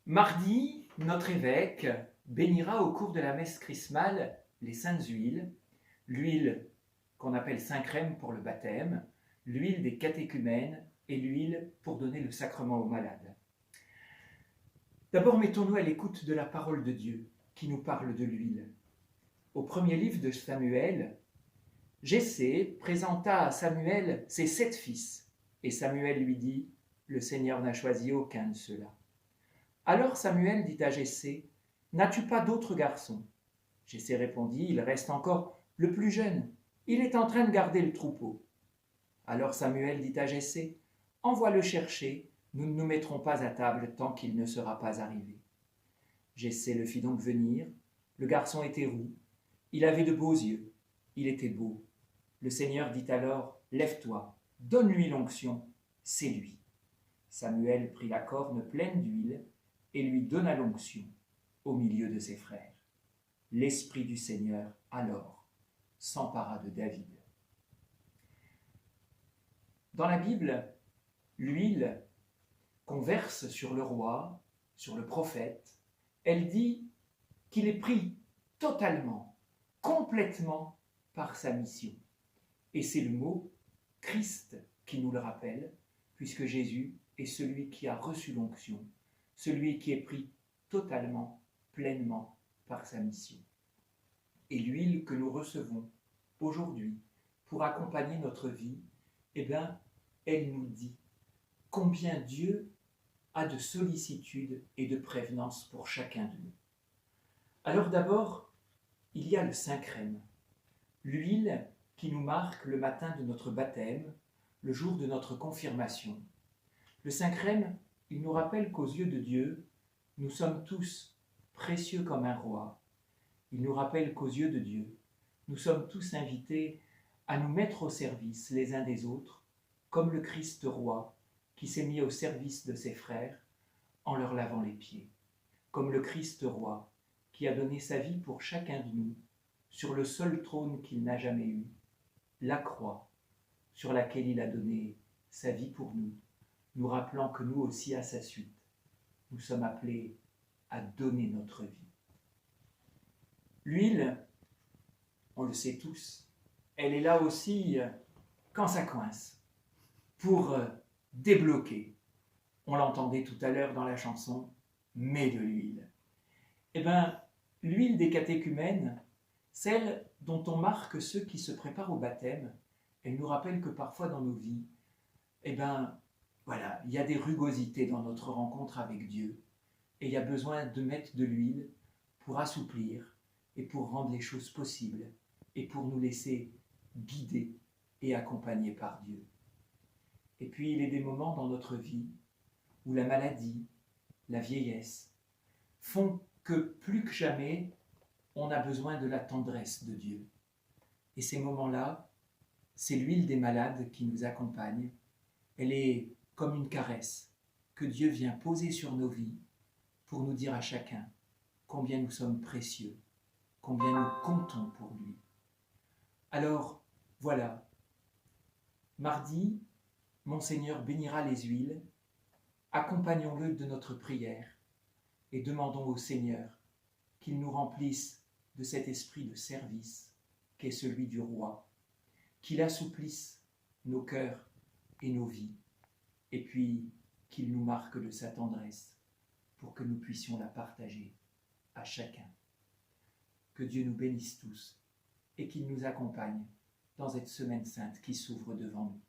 Mardi, notre évêque bénira au cours de la messe chrismale les saintes huiles, l'huile qu'on appelle Saint-Crème pour le baptême, l'huile des catéchumènes et l'huile pour donner le sacrement aux malades. D'abord, mettons-nous à l'écoute de la parole de Dieu qui nous parle de l'huile. Au premier livre de Samuel, Jessé présenta à Samuel ses 7 fils, et Samuel lui dit « Le Seigneur n'a choisi aucun de ceux-là. » Alors Samuel dit à Jessé « N'as-tu pas d'autres garçons ?» Jessé répondit « Il reste encore le plus jeune, il est en train de garder le troupeau. » Alors Samuel dit à Jessé « Envoie-le chercher, nous ne nous mettrons pas à table tant qu'il ne sera pas arrivé. » Jessé le fit donc venir, le garçon était roux, il avait de beaux yeux, il était beau. Le Seigneur dit alors « Lève-toi, donne-lui l'onction, c'est lui. » Samuel prit la corne pleine d'huile et lui donna l'onction au milieu de ses frères. L'Esprit du Seigneur, alors, s'empara de David. Dans la Bible, l'huile qu'on verse sur le roi, sur le prophète, elle dit qu'il est pris totalement, complètement par sa mission. Et c'est le mot Christ qui nous le rappelle, puisque Jésus est celui qui a reçu l'onction, celui qui est pris totalement, pleinement par sa mission. Et l'huile que nous recevons aujourd'hui pour accompagner notre vie, eh bien, elle nous dit combien Dieu a de sollicitude et de prévenance pour chacun de nous. Alors d'abord, il y a le Saint-Crème, l'huile qui nous marque le matin de notre baptême, le jour de notre confirmation. Le Saint-Crème, il nous rappelle qu'aux yeux de Dieu, nous sommes tous précieux comme un roi. Il nous rappelle qu'aux yeux de Dieu, nous sommes tous invités à nous mettre au service les uns des autres, comme le Christ roi qui s'est mis au service de ses frères en leur lavant les pieds, comme le Christ roi qui a donné sa vie pour chacun de nous sur le seul trône qu'il n'a jamais eu, la croix sur laquelle il a donné sa vie pour nous, nous rappelant que nous aussi, à sa suite, nous sommes appelés à donner notre vie. L'huile, on le sait tous, elle est là aussi quand ça coince, pour débloquer. On l'entendait tout à l'heure dans la chanson « Mets de l'huile ». Eh bien, l'huile des catéchumènes, celle dont on marque ceux qui se préparent au baptême, elle nous rappelle que parfois dans nos vies, eh bien, voilà, il y a des rugosités dans notre rencontre avec Dieu et il y a besoin de mettre de l'huile pour assouplir et pour rendre les choses possibles et pour nous laisser guider et accompagner par Dieu. Et puis il y a des moments dans notre vie où la maladie, la vieillesse font que plus que jamais, on a besoin de la tendresse de Dieu. Et ces moments-là, c'est l'huile des malades qui nous accompagne. Elle est comme une caresse que Dieu vient poser sur nos vies pour nous dire à chacun combien nous sommes précieux, combien nous comptons pour lui. Alors, voilà, mardi, Monseigneur bénira les huiles, accompagnons-le de notre prière et demandons au Seigneur qu'il nous remplisse de cet esprit de service qu'est celui du roi, qu'il assouplisse nos cœurs et nos vies, et puis qu'il nous marque de sa tendresse pour que nous puissions la partager à chacun. Que Dieu nous bénisse tous et qu'il nous accompagne dans cette semaine sainte qui s'ouvre devant nous.